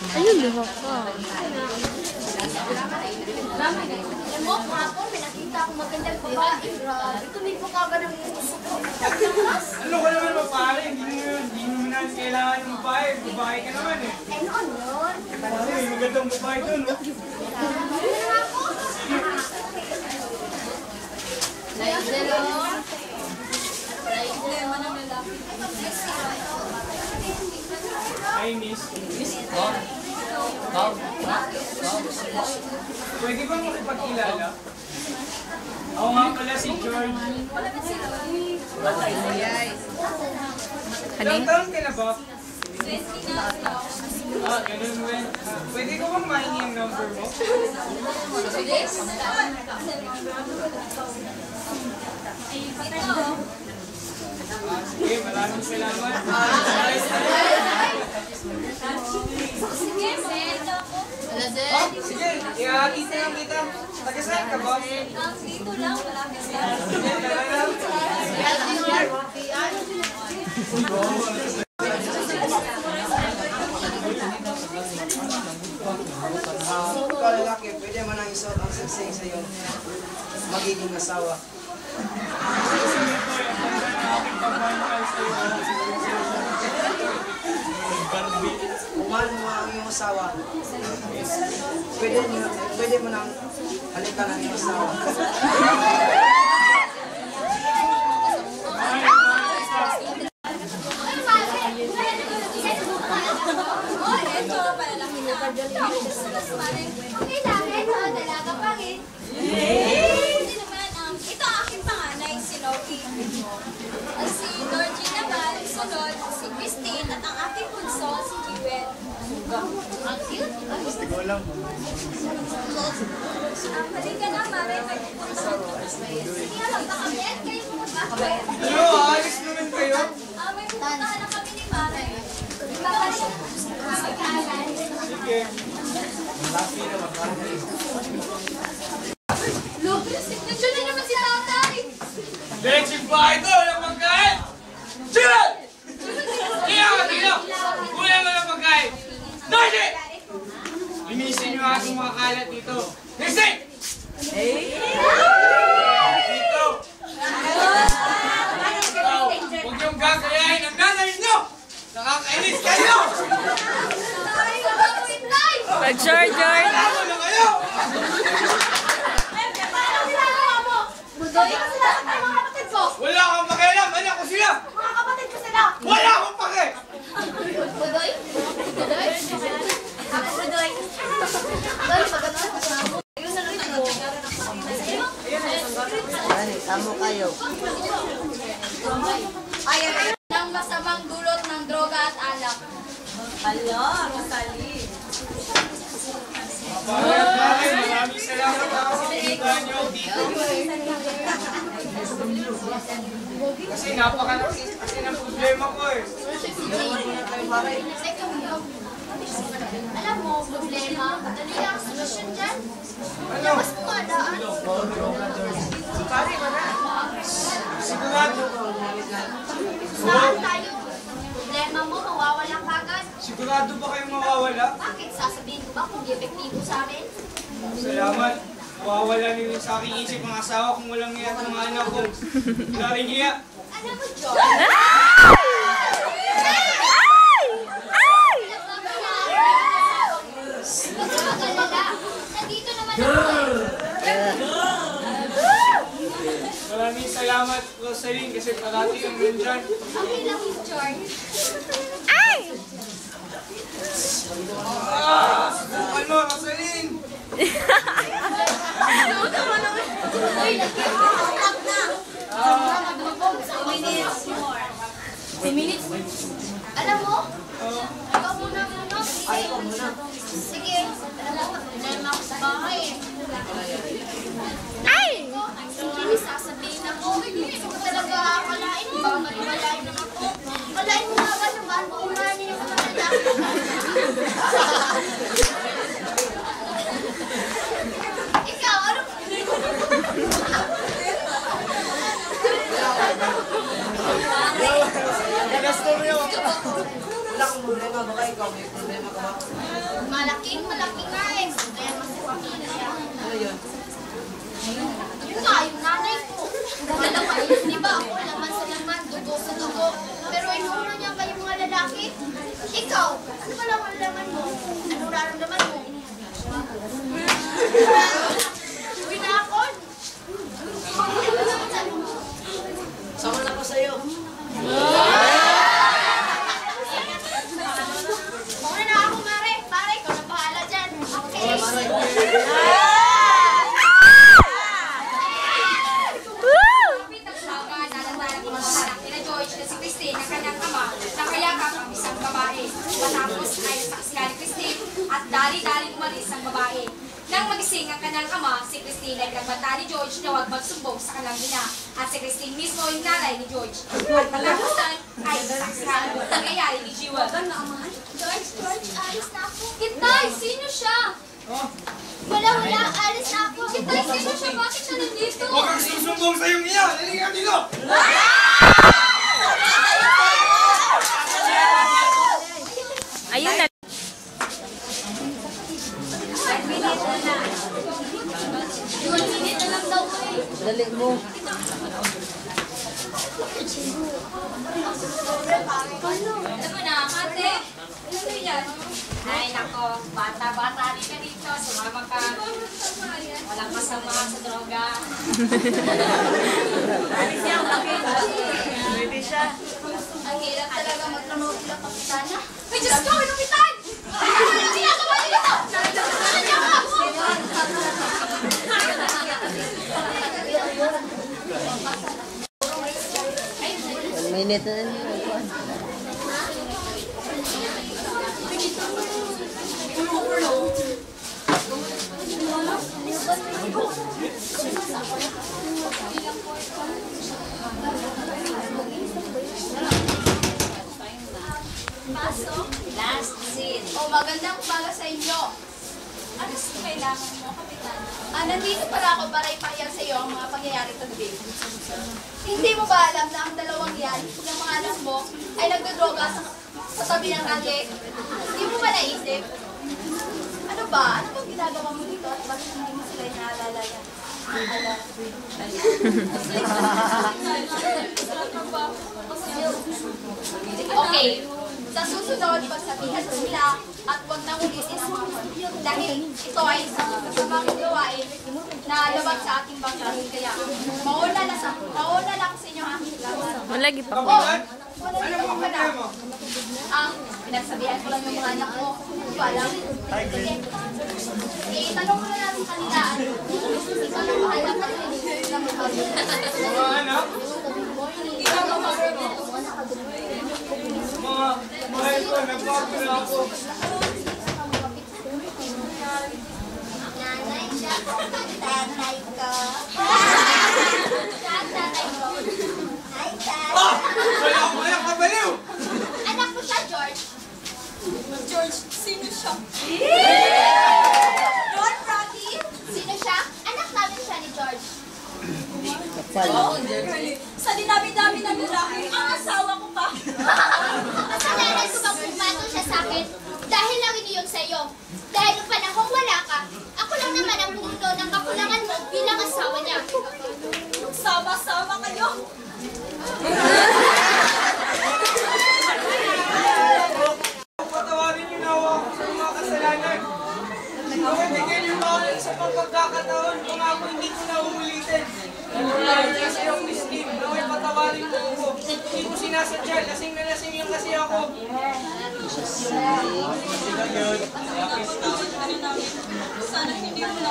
Ayun, luha ka. Alam mo, kahapon may nakita akong magandang babae. Grabe, tumipo ka ba ng puso ko? Ano ka naman mapare? Hindi mo na kailangan ng babae. Babae ka naman eh. Eh, noon yun. Kasi may magandang babae doon, no? Hi, miss. Pwede bang makipagkilala? Ako nga pala si George. Ilang taon ka na ba? Ganun ba? Pwede ko bang mahingi ang number mo? Sige, maraming salamat. Sige, ihahati na lang kita. Taga-saan ka ba? Dito lang, malapit lang. Sige, tara lang. Ikaw lalaki, pwede mo nang isuot ang singsing sa iyong magiging asawa. Kung mahal mo ang iyong asawa, pwede mo nang halikan ang iyong asawa. Okay lang, ito, dalaga pa rin. Hindi naman, ito aking panganay, si Loki. Si Georgie naman, sunod, si Christine, at ang aking bunso, si Jewel. Ang cute. Halika na, Mare. Sige, alam ba kami? Kayo magkakaroon. Ano, alis naman kayo? May pupuntahan na kami ni Mare. Sige. Lucas, nandiyan na naman si tatay. Diretsing ba ito? Walang pagkain! Diyan! Iyaw ka dito! Kulang mo ng pagkain! Nordi! Linisin niyo aking mga kalat dito. Linisin! Dito! Huwag niyong gagayahin ang nanay niyo! Nakakainis kayo! Tay, gagawin tay! George! Tama na kayo! Paano ginagawa mo? Budoy ka sila sa mga kapatid ko. Wala akong pakialam! Anak ko sila! Mga kapatid ko sila. Wala akong pake! Budoy? Budoy? Ako Budoy. Budoy, maganda. Ayun na rin mo. Tamo kayo. Ayaw ng masamang dulot ng droga at alak. Hala, Rosalie. Maraming salamat na kasi pinuntahan niyo ako dito. Kasi kasi ng problema ko eh. Alam mo, problema. Ano yung solusyon dyan? Labas mo nga daan. Sigurado. Saan tayo? Problema mo, mawawala ka agad. Sigurado ba kayong mawawala? Bakit? Sasabihin ko ba kung di epektibo sa amin? Salamat. Mawawala nyo sa aking isip ang asawa kung walang hiya at mga anak ko. Wala rin hiya. Alam mo, John? Huwag ka mag-alala. Nandito naman ako. Maraming salamat, Rosaline, kasi parati yung nandyan. Okay lang yung George. Ano, Rosaline? Uy, nag-i-up na. 10 minutes. Alam mo? Ikaw muna. Sige. Alam mo, problema ako sa bahay eh. Hindi sasabihin ako. Hindi ko talaga akalain. Baka maniwalain naman ako. Kalain mo nga ba naman? Maunahan niyo yung mga lalaki. Ikaw, ano? Wala akong problema, baka ikaw may problema ka ba? Malaking nga eh. Kaya mas pamilya. Ano yun? Yun nga, yung nanay ko. Alam mo, di ba ako laman sa laman, dugo sa dugo. Pero inuuna niya kayo mga lalaki. Ikaw, ano ba lang ang laman mo? Ano nararamdaman mo? Binakon. Sama na ko sa'yo. Muna na ako, Mare. Pare, ikaw na bahala dyan. Okay. Kapit ang saga, nalandaran ng mga anak nila George na si Christine na kanyang ama na kayakap ang isang babae. Matapos ay saksihan ni Christine at dali-dali umalis ang babae. Nang magising ang kanyang ama, si Christine ay nagbanta ni George na huwag magsumbong sa kanyang ina. At si Christine mismo yung nanay ni George. At pagkakusan ay saksihan ang nangyayari ni Jewel. George, alis na ako. Kitay, sino siya? Wala, alis na ako. Kitay, sino siya? Bakit siya nandito? Huwag kang susumbong sa iyong ina! Halika dito! Ayun na. Minute na lang daw eh. Dali mo. Alam mo na, ate. Ano yan? Ay, nako. Bata-bata rin ka dito. Sumama ka. Walang kasama sa droga. Pwede siya. Ang hirap talaga magtrabaho bilang kapitana. Ay, Diyos ko! Inupitan! Ano ginagawa niyo dito? Ano niyo ako? Minute na yun. Pasok. Last scene. O, magandang umaga sa inyo. Ano sa kailangan mo, Kapitana? Nandito para ako para ipahayag sa iyo ang mga pangyayari kagabi. Hindi mo ba alam na ang dalawang yan, ng mga anak mo, ay nagdodroga sa tabi ng kalye? Hindi mo ba naisip? Ano ba? Ano bang ginagawa mo dito at bakit hindi mo sila inaalala yan? Okay. Sa susunod, pagsabihan mo sila at huwag nang ulitin ang mga dahil ito ay isang kasamang gawain na labag sa ating bangsahin. Kaya mauna lang sa inyo ha. Malagi pa. Oh, wala na ka na. Pinagsabihan ko lang yung mga anak mo. Wala. Tanong ko na natin kanila. Ikaw na bahala ka rin. Mga anak, Ikaw na bahala. mga mahal ko, nagbago na ako. Nanay siya. Tatay ko. Tatay ko. Hi, Dad. Ah! Wala akong kaya kabaliw! Anak mo siya, George. George, sino siya? Lord Rocky? Sino siya? Anak namin siya ni George. Sa dinami-dami ng lalaki, ang asawa ko pa. Kasalanan ko bang pumato siya sa akin dahil lang iniyon sa iyo. Dahil nung panahong wala ka, ako lang naman ang pumuno ng kakulangan mo bilang asawa niya. Sama-sama kayo. Patawarin niyo na ako sa mga kasalanan. Bigyan niyo ba ako sa pagkakataon kung ako hindi ko na uulitin. Kasi yung Christine, naway patawarin mo ako. Hindi ko sinasadya, lasing na lasing yung kasi ako. Sana hindi mo na